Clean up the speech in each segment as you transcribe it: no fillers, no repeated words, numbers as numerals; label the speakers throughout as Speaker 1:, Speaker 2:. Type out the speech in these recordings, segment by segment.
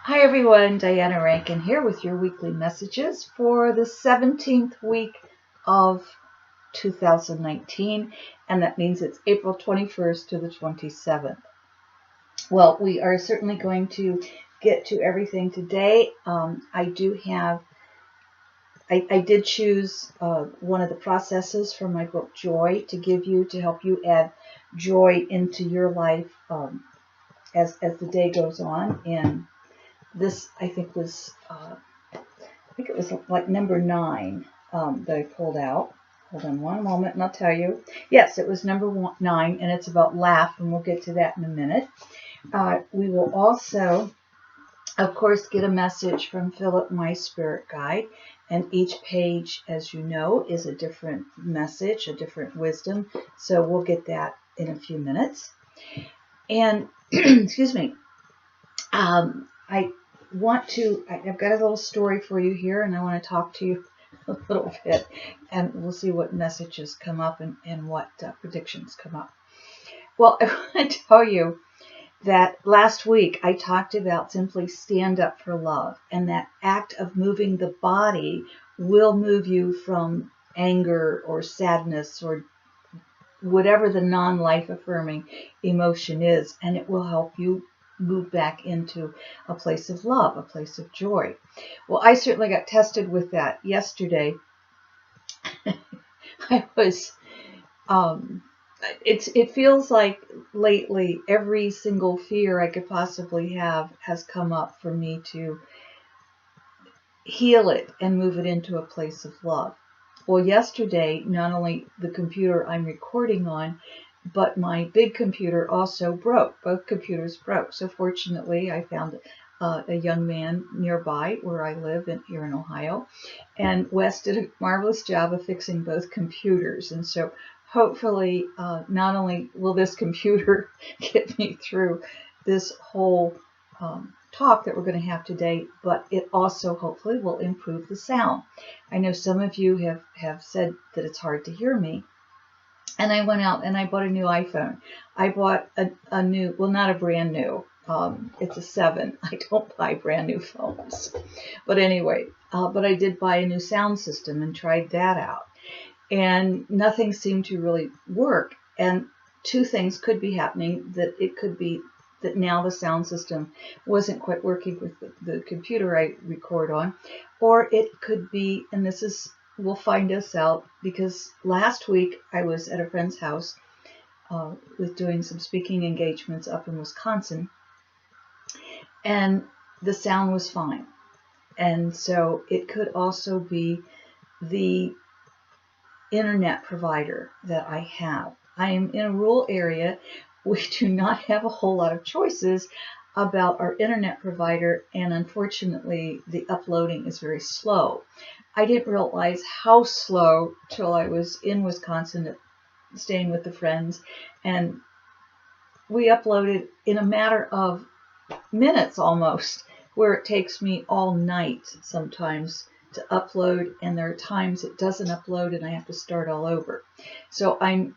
Speaker 1: Hi everyone, Diana Rankin here with your weekly messages for the 17th week of 2019, and that means it's April 21st to the 27th. Well, we are certainly going to get to everything today. I did choose one of the processes from my book Joy to give you to help you add joy into your life as the day goes on. And this, I think, was it was like number 9 that I pulled out. Hold on one moment and I'll tell you. Yes, it was number 9, and it's about laugh, and we'll get to that in a minute. We will also, of course, get a message from Philip, my spirit guide, and each page, as you know, is a different message, a different wisdom. So we'll get that in a few minutes. And excuse me, I've got a little story for you here, and I want to talk to you a little bit, and we'll see what messages come up and what predictions come up. Well, I want to tell you that last week I talked about simply stand up for love, and that act of moving the body will move you from anger or sadness or whatever the non-life affirming emotion is, and it will help you move back into a place of love, a place of joy. Well, I certainly got tested with that yesterday. It feels like lately every single fear I could possibly have has come up for me to heal it and move it into a place of love. Well, yesterday, not only the computer I'm recording on, but my big computer also broke. Both computers broke. So fortunately, I found a young man nearby where I live here in Ohio. And Wes did a marvelous job of fixing both computers. And so hopefully, not only will this computer get me through this whole talk that we're going to have today, but it also hopefully will improve the sound. I know some of you have said that it's hard to hear me. And I went out and I bought a new iPhone. I bought a new, well, not a brand new. It's a 7. I don't buy brand new phones. But anyway, but I did buy a new sound system and tried that out. And nothing seemed to really work. And two things could be happening. That it could be that now the sound system wasn't quite working with the computer I record on. Or it could be, and we'll find this out, because last week I was at a friend's house with doing some speaking engagements up in Wisconsin, and the sound was fine. And so it could also be the internet provider that I have. I am in a rural area. We do not have a whole lot of choices about our internet provider, and unfortunately the uploading is very slow. I didn't realize how slow till I was in Wisconsin staying with the friends, and we uploaded in a matter of minutes almost, where it takes me all night sometimes to upload, and there are times it doesn't upload and I have to start all over. So I'm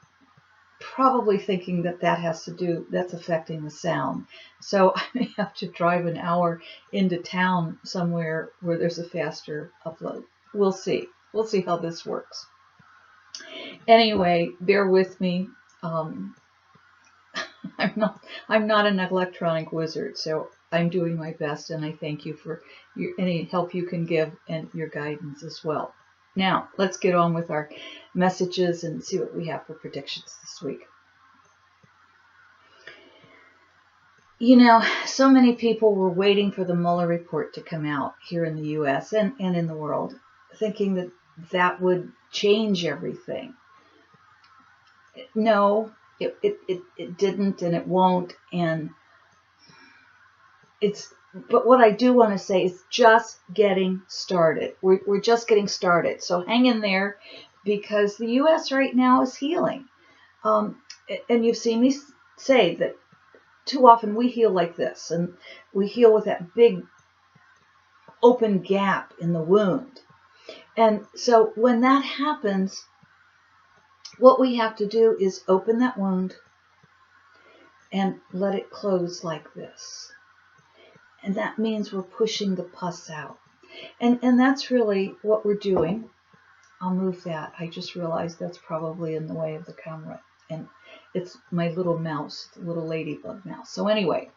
Speaker 1: probably thinking that's affecting the sound. So I may have to drive an hour into town somewhere where there's a faster upload. We'll see. We'll see how this works. Anyway, bear with me. I'm not an electronic wizard, so I'm doing my best, and I thank you for any help you can give and your guidance as well. Now, let's get on with our messages and see what we have for predictions this week. You know, so many people were waiting for the Mueller report to come out here in the U.S. and in the world, thinking that would change everything. No, it didn't, and it won't. But what I do want to say is just getting started. We're just getting started. So hang in there, because the U.S. right now is healing. And you've seen me say that too often we heal like this, and we heal with that big open gap in the wound. And so when that happens, what we have to do is open that wound and let it close like this. And that means we're pushing the pus out. And that's really what we're doing. I'll move that. I just realized that's probably in the way of the camera. And it's my little mouse, the little ladybug mouse. So anyway,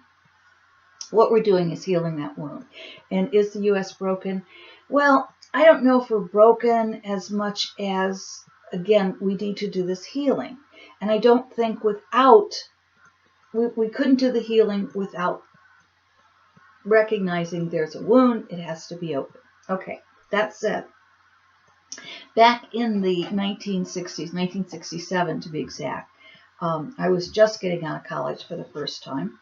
Speaker 1: what we're doing is healing that wound. And is the U.S. broken? Well, I don't know if we're broken as much as, again, we need to do this healing. And I don't think we couldn't do the healing without recognizing there's a wound. It has to be open. Okay, that said, back in the 1960s, 1967 to be exact, I was just getting out of college for the first time.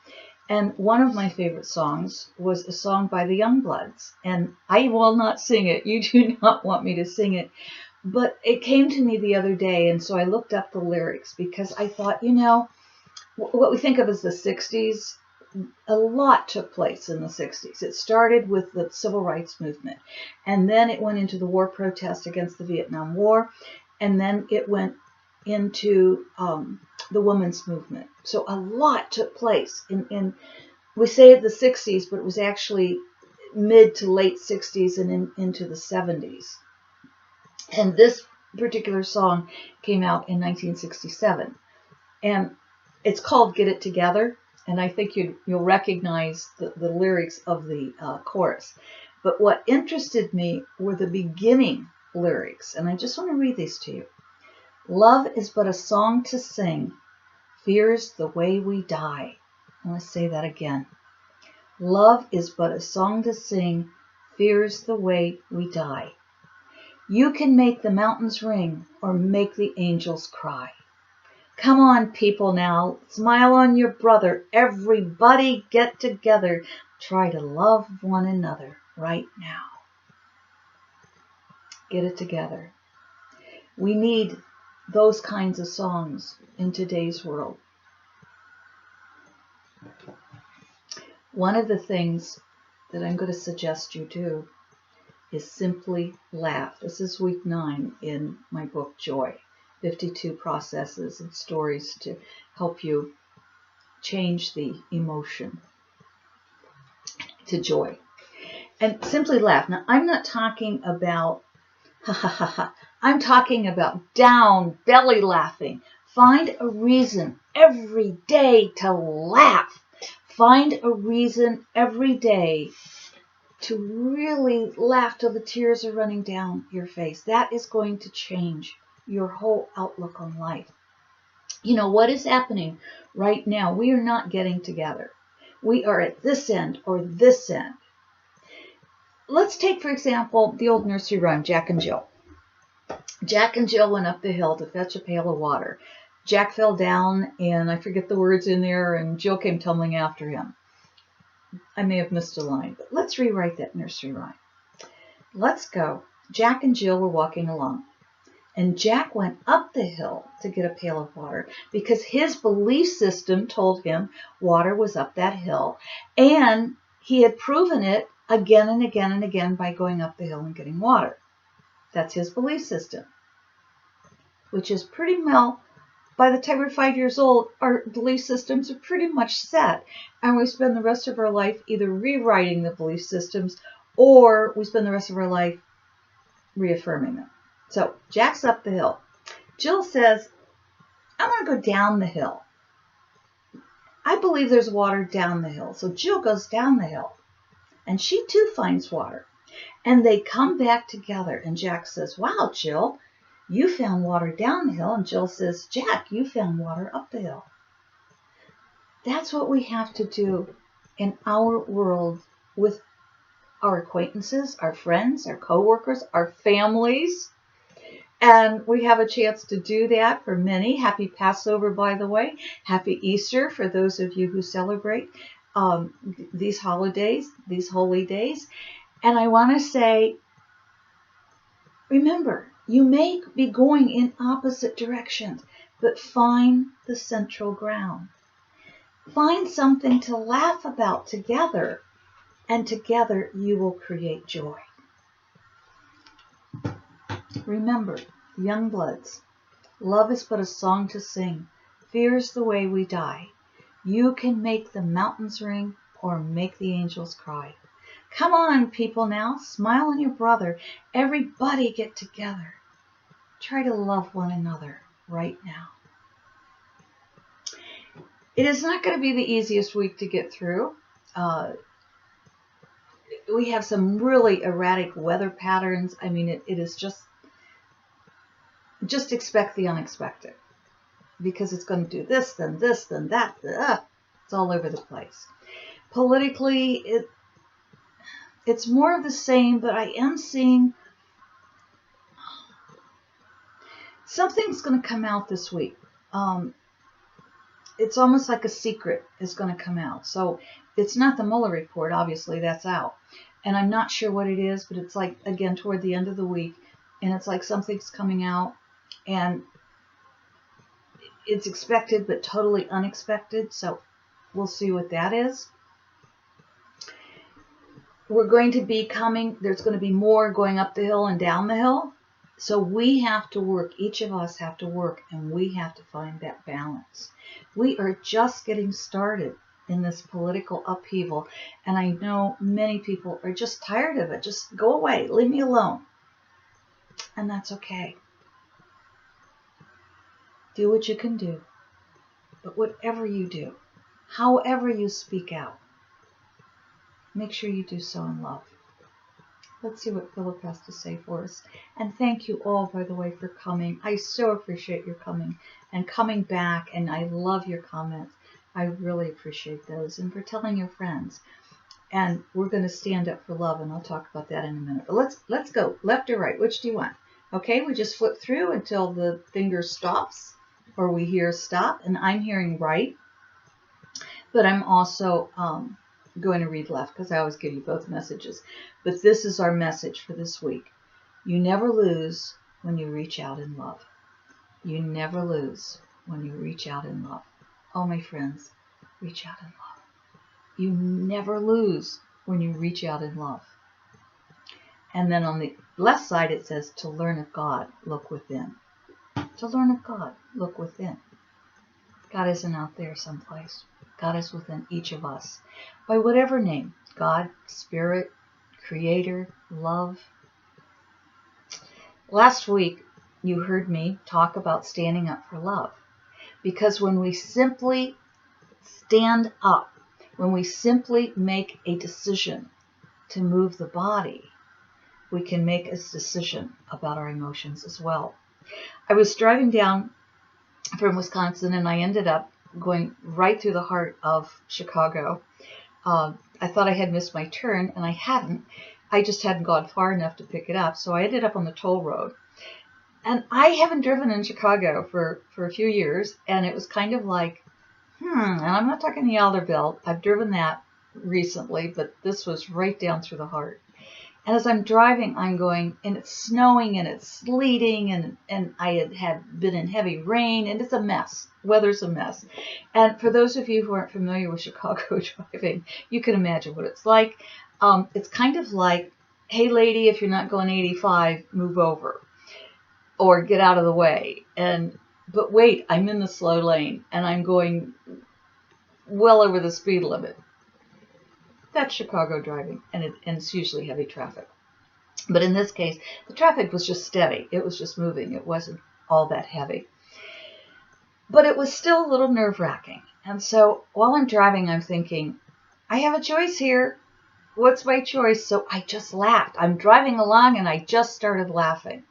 Speaker 1: And one of my favorite songs was a song by the Youngbloods. And I will not sing it. You do not want me to sing it. But it came to me the other day, and so I looked up the lyrics because I thought, what we think of as the 60s, a lot took place in the 60s. It started with the civil rights movement, and then it went into the war protest against the Vietnam War, and then it went into the women's movement. So a lot took place in we say the 60s, but it was actually mid to late 60s and into the 70s. And this particular song came out in 1967, and it's called "Get It Together." And I think you'll recognize the lyrics of the chorus. But what interested me were the beginning lyrics, and I just want to read these to you. Love is but a song to sing, fear's the way we die. I want to say that again. Love is but a song to sing, fear's the way we die. You can make the mountains ring or make the angels cry. Come on, people, now. Smile on your brother. Everybody get together. Try to love one another right now. Get it together. We need those kinds of songs in today's world. One of the things that I'm going to suggest you do is simply laugh. This is week 9 in my book, Joy. 52 processes and stories to help you change the emotion to joy. And simply laugh. Now, I'm not talking about ha ha ha ha. I'm talking about down, belly laughing. Find a reason every day to laugh. Find a reason every day to really laugh till the tears are running down your face. That is going to change your whole outlook on life. What is happening right now? We are not getting together. We are at this end or this end. Let's take, for example, the old nursery rhyme, Jack and Jill. Jack and Jill went up the hill to fetch a pail of water. Jack fell down, and I forget the words in there, and Jill came tumbling after him. I may have missed a line, but let's rewrite that nursery rhyme. Let's go. Jack and Jill were walking along. And Jack went up the hill to get a pail of water because his belief system told him water was up that hill. And he had proven it again and again and again by going up the hill and getting water. That's his belief system, which is pretty well, by the time we're 5 years old, our belief systems are pretty much set. And we spend the rest of our life either rewriting the belief systems or we spend the rest of our life reaffirming them. So Jack's up the hill. Jill says, I want to go down the hill. I believe there's water down the hill. So Jill goes down the hill. And she too finds water. And they come back together. And Jack says, wow, Jill, you found water down the hill. And Jill says, Jack, you found water up the hill. That's what we have to do in our world with our acquaintances, our friends, our coworkers, our families. And we have a chance to do that for many. Happy Passover, by the way. Happy Easter for those of you who celebrate these holidays, these holy days. And I want to say, remember, you may be going in opposite directions, but find the central ground. Find something to laugh about together, and together you will create joy. Remember, Youngbloods, love is but a song to sing, fear's the way we die. You can make the mountains ring or make the angels cry. Come on, people now. Smile on your brother. Everybody get together. Try to love one another right now. It is not going to be the easiest week to get through. We have some really erratic weather patterns. I mean, it is just expect the unexpected, because it's going to do this, then that. It's all over the place. Politically, it's more of the same, but I am seeing something's going to come out this week. It's almost like a secret is going to come out. So it's not the Mueller report, obviously, that's out. And I'm not sure what it is, but it's like, again, toward the end of the week, and it's like something's coming out, and it's expected but totally unexpected. So we'll see what that is. We're going to be coming, there's going to be more going up the hill and down the hill. So we have to work, each of us have to work, and we have to find that balance. We are just getting started in this political upheaval, and I know many people are just tired of it. Just go away, leave me alone. And that's okay. Do what you can do. But whatever you do, however you speak out, make sure you do so in love. Let's see what Philip has to say for us. And thank you all, by the way, for coming. I so appreciate your coming and coming back, and I love your comments. I really appreciate those, and for telling your friends. And we're going to stand up for love, and I'll talk about that in a minute. But let's go left or right. Which do you want? Okay, we just flip through until the finger stops, or we hear stop, and I'm hearing right. But I'm also going to read left, because I always give you both messages. But this is our message for this week. You never lose when you reach out in love. You never lose when you reach out in love. Oh, my friends, reach out in love. You never lose when you reach out in love. And then on the left side it says, to learn of God, look within. To learn of God, look within. God isn't out there someplace. God is within each of us. By whatever name, God, Spirit, Creator, Love. Last week, you heard me talk about standing up for love. Because when we simply stand up, when we simply make a decision to move the body, we can make a decision about our emotions as well. I was driving down from Wisconsin, and I ended up going right through the heart of Chicago. I thought I had missed my turn, and I hadn't. I just hadn't gone far enough to pick it up, so I ended up on the toll road. And I haven't driven in Chicago for a few years, and it was kind of like, and I'm not talking the Alderville. I've driven that recently, but this was right down through the heart. And as I'm driving, I'm going, and it's snowing, and it's sleeting, and I had been in heavy rain, and it's a mess. Weather's a mess. And for those of you who aren't familiar with Chicago driving, you can imagine what it's like. It's kind of like, hey, lady, if you're not going 85, move over. Or get out of the way. But wait, I'm in the slow lane, and I'm going well over the speed limit. That's Chicago driving, and it's usually heavy traffic. But in this case, the traffic was just steady. It was just moving. It wasn't all that heavy. But it was still a little nerve-wracking. And so while I'm driving, I'm thinking, I have a choice here. What's my choice? So I just laughed. I'm driving along, and I just started laughing.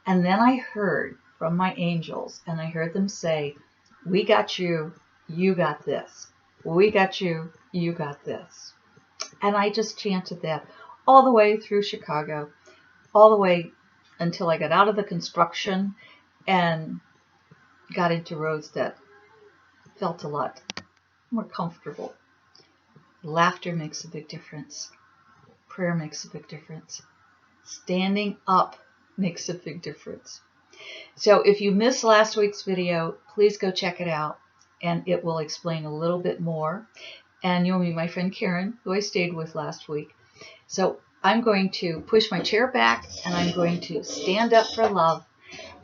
Speaker 1: And then I heard from my angels, and I heard them say, we got you, you got this. We got you, you got this. And I just chanted that all the way through Chicago, all the way until I got out of the construction and got into roads that felt a lot more comfortable. Laughter makes a big difference. Prayer makes a big difference. Standing up makes a big difference. So if you missed last week's video, please go check it out, and it will explain a little bit more. And you'll meet my friend Karen, who I stayed with last week. So I'm going to push my chair back, and I'm going to stand up for love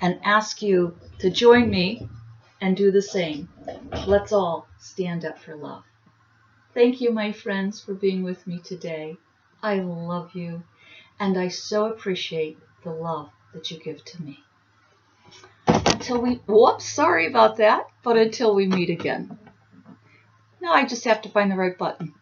Speaker 1: and ask you to join me and do the same. Let's all stand up for love. Thank you, my friends, for being with me today. I love you, and I so appreciate the love that you give to me. Whoops, sorry about that, but until we meet again. Now I just have to find the right button.